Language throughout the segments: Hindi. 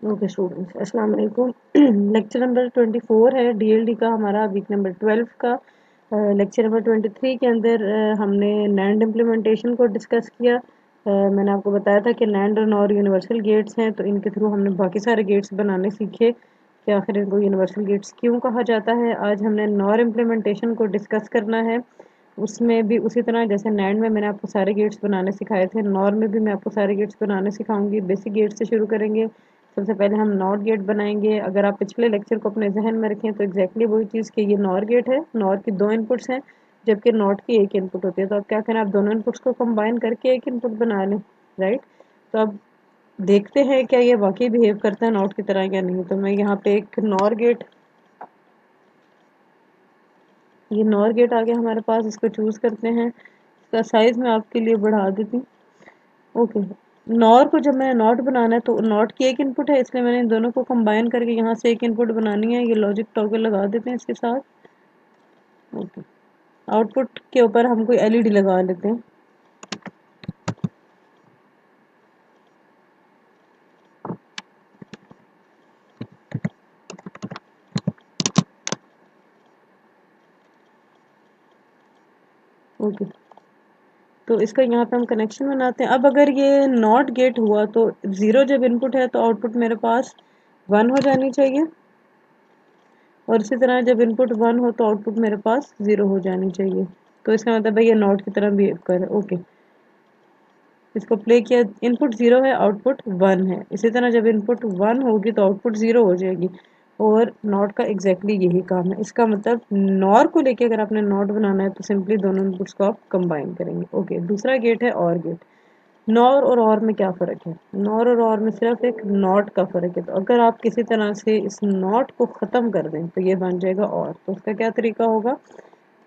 ओके स्टूडेंट्स, अस्सलाम वालेकुम। लेक्चर नंबर 24 है डीएलडी का हमारा, वीक नंबर 12 का। लेक्चर नंबर 23 के अंदर हमने नैंड इम्प्लीमेंटेशन को डिस्कस किया। मैंने आपको बताया था कि नैंड और नॉर यूनिवर्सल गेट्स हैं, तो इनके थ्रू हमने बाकी सारे गेट्स बनाने सीखे कि आखिर इनको यूनिवर्सल गेट्स क्यों कहा जाता है। आज हमने नॉर इम्प्लीमेंटेशन को डिस्कस करना है। उसमें भी उसी तरह जैसे नैंड में मैंने आपको सारे गेट्स बनाने सिखाए थे, नॉर में भी मैं आपको सारे गेट्स बनाने सिखाऊंगी। बेसिक गेट से शुरू करेंगे। सबसे पहले हम नॉट गेट बनाएंगे। अगर आप पिछले लेक्चर को अपने जहन में रखें तो एग्जैक्टली वही चीज़ कि ये नॉर गेट है, नॉर की दो इनपुट्स हैं जबकि नॉट की एक इनपुट होती है। तो आप क्या करें, आप दोनों इनपुट्स को कंबाइन करके एक इनपुट बना लें, राइट। तो अब देखते हैं क्या ये वाकई बिहेव करता है नॉट की तरह या नहीं। तो मैं यहाँ पे एक नॉर गेट, ये नॉर गेट आ गया हमारे पास, इसको चूज़ करते हैं। इसका साइज़ मैं आपके लिए बढ़ा देती हूँ। ओके, नॉर को जब मैंने नॉट बनाना है तो नॉट की एक इनपुट है, इसलिए मैंने इन दोनों को कंबाइन करके यहाँ से एक इनपुट बनानी है। ये लॉजिक टॉगल लगा देते हैं इसके साथ। ओके, आउटपुट के ऊपर हम कोई एलईडी लगा लेते हैं। ओके, तो इसका यहाँ पे हम कनेक्शन बनाते हैं। अब अगर ये नॉट गेट हुआ तो ज़ीरो जब इनपुट है तो आउटपुट मेरे पास 1 हो जानी चाहिए, और इसी तरह जब इनपुट 1 हो तो आउटपुट मेरे पास 0 हो जानी चाहिए। तो इसका मतलब है ये नॉट की तरह बिहेव कर रहा है। ओके, इसको प्ले किया, इनपुट 0 है, आउटपुट 1 है। इसी तरह जब इनपुट 1 होगी तो आउटपुट 0 हो जाएगी। और नॉट का एग्जैक्टली यही काम है। इसका मतलब नॉर को लेके अगर आपने नॉट बनाना है तो सिंपली दोनों इनपुट्स को आप कंबाइन करेंगे। ओके, दूसरा गेट है और गेट। नॉर और में क्या फ़र्क है? नॉर और में सिर्फ एक नॉट का फ़र्क है। तो अगर आप किसी तरह से इस नॉट को ख़त्म कर दें तो ये बन जाएगा और। तो उसका क्या तरीका होगा,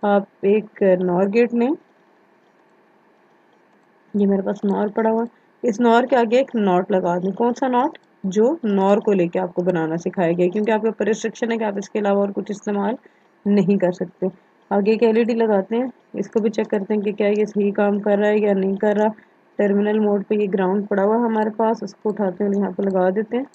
आप एक नॉर गेट लें, ये मेरे पास नॉर पड़ा हुआ, इस नॉर के आगे एक नॉट लगा दें। कौन सा नॉट? जो नॉर को लेके आपको बनाना सिखाया गया, क्योंकि आपके ऊपर रिस्ट्रिक्शन है कि आप इसके अलावा और कुछ इस्तेमाल नहीं कर सकते। आगे एक एलईडी लगाते हैं, इसको भी चेक करते हैं कि क्या ये सही काम कर रहा है या नहीं कर रहा। टर्मिनल मोड पे ये ग्राउंड पड़ा हुआ है हमारे पास, उसको उठाते हैं और यहाँ पे लगा देते हैं।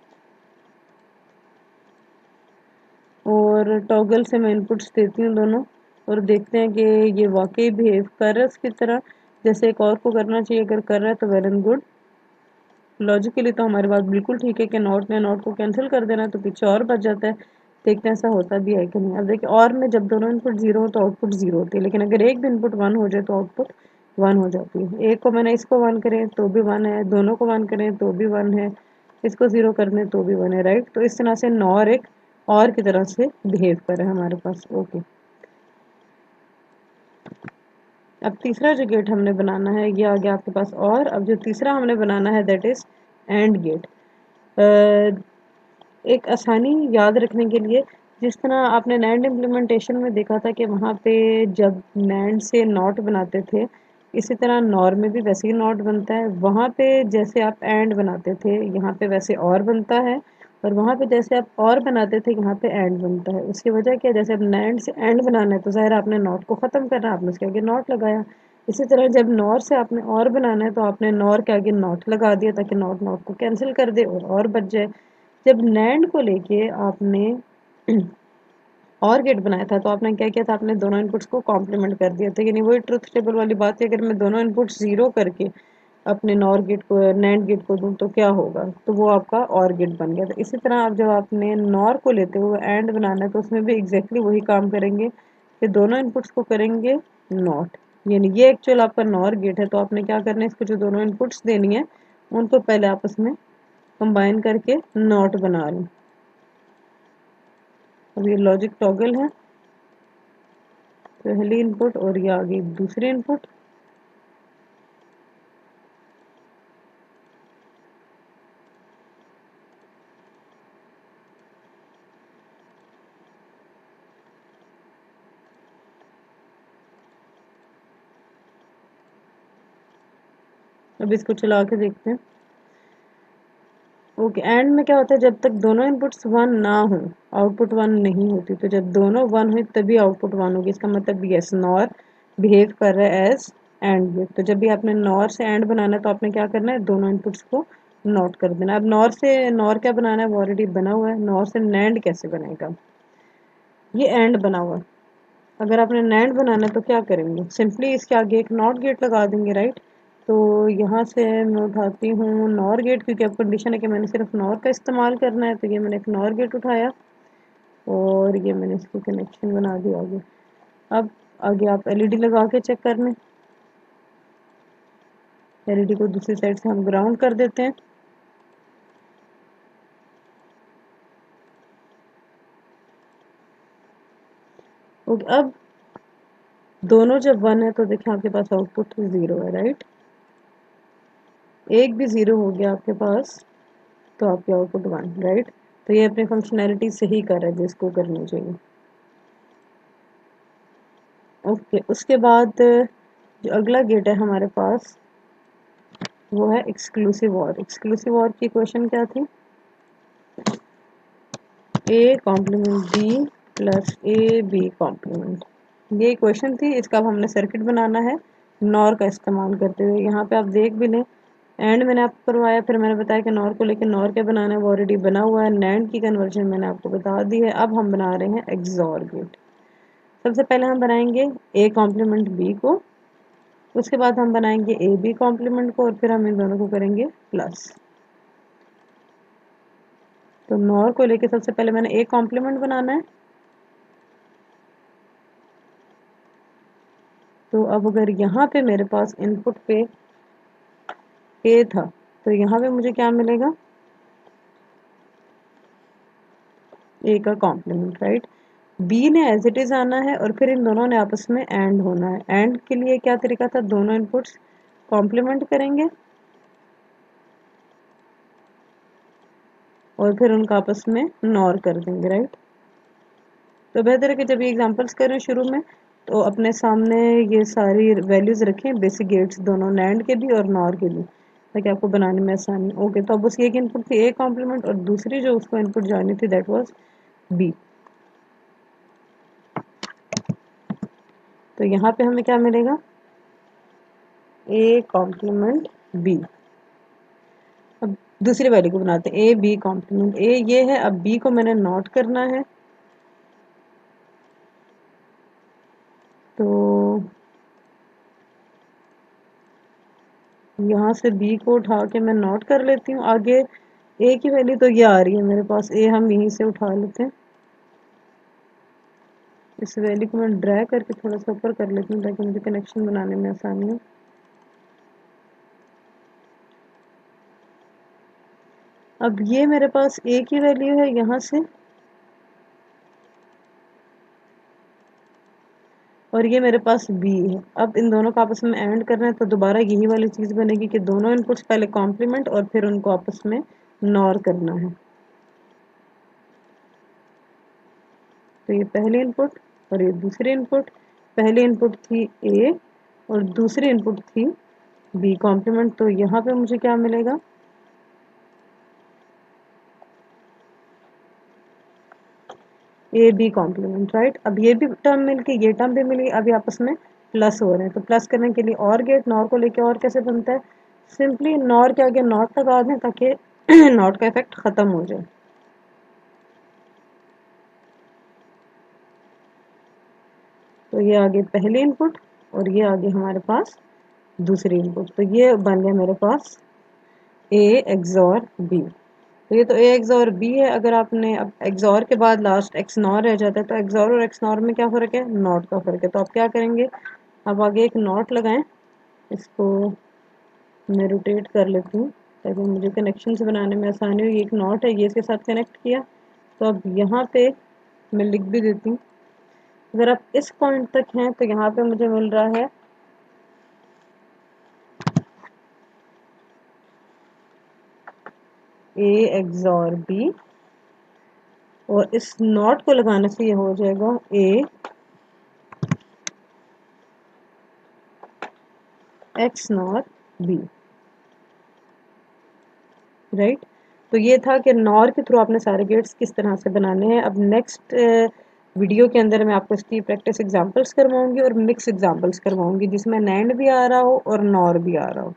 और टॉगल से मैं इनपुट्स देती हूँ दोनों, और देखते हैं कि ये वाकई बिहेव कर रहा है उसकी तरह जैसे एक और को करना चाहिए। अगर कर रहा है तो वेल एंड गुड। लॉजिकली तो हमारी बात बिल्कुल ठीक है कि नॉट ने नॉट को कैंसिल कर देना तो पीछे और बच जाता है। देखते हैं ऐसा होता भी है कि नहीं। अब देखिए, और में जब दोनों इनपुट 0 हो तो आउटपुट 0 होती है, लेकिन अगर एक भी इनपुट 1 हो जाए तो आउटपुट 1 हो जाती है। एक को मैंने इसको 1 करें तो भी 1 है, दोनों को 1 करें तो भी 1 है, इसको 0 कर दें तो भी 1 है, राइट। तो इस तरह से नॉर एक और की तरह से बिहेव करे हमारे पास। ओके, अब तीसरा जो गेट हमने बनाना है ये आ गया आपके पास। और अब जो तीसरा हमने बनाना है दैट इज एंड गेट। एक आसानी याद रखने के लिए, जिस तरह आपने नैंड इम्प्लीमेंटेशन में देखा था कि वहाँ पे जब नैंड से नॉट बनाते थे, इसी तरह नॉर में भी वैसे ही नॉट बनता है। वहाँ पे जैसे आप एंड बनाते थे यहाँ पे वैसे और बनता है, और वहाँ पे जैसे आप और बनाते थे यहाँ पे एंड बनता है। उसकी वजह क्या है, जैसे अब नैंड से एंड बनाना है तो ज़ाहिर आपने नॉट को ख़त्म करना है, आपने उसके आगे नॉट लगाया। इसी तरह जब नॉर से आपने और बनाना है तो आपने नॉर के आगे नॉट लगा दिया ताकि नॉट नॉट को कैंसिल कर दे और बच जाए। जब नैंड को लेके आपने और गेट बनाया था तो आपने क्या किया था, आपने दोनों इनपुट्स को कॉम्प्लीमेंट कर दिया था। यानी वही ट्रुथ टेबल वाली बात है, अगर मैं दोनों इनपुट्स 0 करके अपने नॉर गेट को नैंड गेट को दूं तो क्या होगा, तो वो आपका और गेट बन गया। तो इसी तरह आप जब आपने नॉर को लेते हुए एंड बनाना है तो उसमें भी एग्जैक्टली वही काम करेंगे कि दोनों इनपुट्स को करेंगे नॉट। यानी ये एक्चुअल आपका नॉर गेट है, तो आपने क्या करना है, इसको जो दोनों इनपुट्स देनी है उनको पहले आपस में कंबाइन करके नॉट बना लें। अब ये लॉजिक टॉगल है, पहली इनपुट और ये आ गई दूसरी इनपुट। अब इसको चला के देखते हैं। ओके, एंड में क्या होता है, जब तक दोनों इनपुट्स 1 ना हो आउटपुट 1 नहीं होती। तो जब दोनों 1 हुई तभी आउटपुट 1 होगी। इसका मतलब यस, नॉर बिहेव कर रहा है एज एंड गेट। तो जब भी आपने नॉर से एंड बनाना है तो आपने क्या करना है, दोनों इनपुट्स को नॉट कर देना। अब नॉर से नॉर क्या बनाना है, वो ऑलरेडी बना हुआ है। नॉर से नैंड कैसे बनेगा, ये एंड बना हुआ है। अगर आपने नैंड बनाना है तो क्या करेंगे, सिंपली इसके आगे एक नॉट गेट लगा देंगे, राइट। तो यहाँ से मैं उठाती हूँ नॉर गेट, क्योंकि अब कंडीशन है कि मैंने सिर्फ नॉर का इस्तेमाल करना है, तो ये मैंने एक नॉर गेट उठाया और ये मैंने इसको कनेक्शन बना दिया आगे। अब आगे आप एलईडी लगा के चेक कर लें। एलईडी को दूसरी साइड से हम ग्राउंड कर देते हैं। ओके, अब दोनों जब 1 है तो देखिए आपके पास आउटपुट 0 है, राइट। एक भी 0 हो गया आपके पास तो आपके आउटपुट 1, राइट। तो ये अपनी फंक्शनैलिटी सही कर रहा है जिसको करनी चाहिए। ओके, उसके बाद जो अगला गेट है हमारे पास वो है एक्सक्लूसिव और। एक्सक्लूसिव और की क्वेश्चन क्या थी, A complement B plus A B complement, ये क्वेश्चन थी। इसका अब हमने सर्किट बनाना है नॉर का इस्तेमाल करते हुए। यहाँ पे आप देख भी लें, एंड मैंने आपको करवाया, फिर मैंने बताया कि नॉर को लेकर नॉर क्या बनाना है, वो ऑलरेडी बना हुआ है। नैंड की कन्वर्जन मैंने आपको बता दी है। अब हम बना रहे हैं एक्सॉर गेट। सबसे पहले हम बनाएंगे ए कॉम्प्लीमेंट बी को, उसके बाद हम बनाएंगे ए बी कॉम्प्लीमेंट को, और फिर हम इन दोनों को करेंगे प्लस। तो नॉर को लेके सबसे पहले मैंने ए कॉम्प्लीमेंट बनाना है। तो अब अगर यहाँ पे मेरे पास इनपुट पे ए था तो यहाँ पे मुझे क्या मिलेगा, ए का कॉम्प्लीमेंट, राइट। बी ने एज इट इज आना है और फिर इन दोनों ने आपस में एंड होना है। एंड के लिए क्या तरीका था, दोनों इनपुट्स कॉम्प्लीमेंट करेंगे और फिर उनका आपस में नॉर कर देंगे, राइट। तो बेहतर है कि जब ये एग्जांपल्स करें शुरू में तो अपने सामने ये सारी वैल्यूज रखें, बेसिक गेट्स दोनों, नैंड के भी और नॉर के भी, ताकि आपको बनाने में आसानी। ओके, तो अब उसकी एक इनपुट थी ए कॉम्प्लीमेंट और दूसरी जो उसको इनपुट जानी थी दैट वाज बी। तो यहाँ पे हमें क्या मिलेगा, ए कॉम्प्लीमेंट बी। अब दूसरी वैल्यू को बनाते हैं, ए बी कॉम्प्लीमेंट। ए ये है, अब बी को मैंने नोट करना है। तो यहाँ से बी को उठा के मैं नोट कर लेती हूँ। आगे ए की वैल्यू तो ये आ रही है मेरे पास, ए हम यहीं से उठा लेते हैं। इस वैल्यू को मैं ड्रैग करके थोड़ा सा ऊपर कर लेती हूँ ताकि मुझे कनेक्शन बनाने में आसानी हो। अब ये मेरे पास ए की वैल्यू है यहाँ से, और ये मेरे पास बी है। अब इन दोनों को आपस में ऐड करना है तो दोबारा यही वाली चीज़ बनेगी कि दोनों इनपुट्स पहले कॉम्प्लीमेंट और फिर उनको आपस में नॉर करना है। तो ये पहली इनपुट और ये दूसरी इनपुट। पहली इनपुट थी ए और दूसरी इनपुट थी बी कॉम्प्लीमेंट। तो यहाँ पे मुझे क्या मिलेगा, ए बी कॉम्प्लीमेंट, राइट। अब ये भी टर्म मिल के ये टर्म भी मिली, अभी आपस में प्लस हो रहे हैं। तो प्लस करने के लिए और गेट, नॉर को लेके और कैसे बनता है, सिंपली नॉर के आगे नॉट लगा दें ताकि नॉट का इफेक्ट खत्म हो जाए। तो ये आगे पहली इनपुट और ये आगे हमारे पास दूसरी इनपुट। तो ये बन गया मेरे पास ए एक्सॉर बी। तो ये तो ए एक्सॉर बी है। अगर आपने अब एक्सॉर के बाद लास्ट एक्स नॉर रह जाता है तो एक्सॉर और एक्स नॉर में क्या फ़र्क है, नॉट का फ़र्क है। तो आप क्या करेंगे, अब आगे एक नॉट लगाएं, इसको मैं रोटेट कर लेती हूँ ताकि मुझे कनेक्शन बनाने में आसानी हो। ये एक नॉट है, ये इसके साथ कनेक्ट किया। तो अब यहाँ पे मैं लिख भी देती हूँ, अगर आप इस पॉइंट तक हैं तो यहाँ पे मुझे मिल रहा है ए एक्सॉर बी, और इस नॉट को लगाने से ये हो जाएगा ए एक्स नॉर बी, राइट। तो ये था कि नॉर के थ्रू आपने सारे गेट्स किस तरह से बनाने हैं। अब नेक्स्ट वीडियो के अंदर मैं आपको इसकी प्रैक्टिस एग्जांपल्स करवाऊंगी और मिक्स एग्जांपल्स करवाऊंगी जिसमें नैंड भी आ रहा हो और नॉर भी आ रहा हो।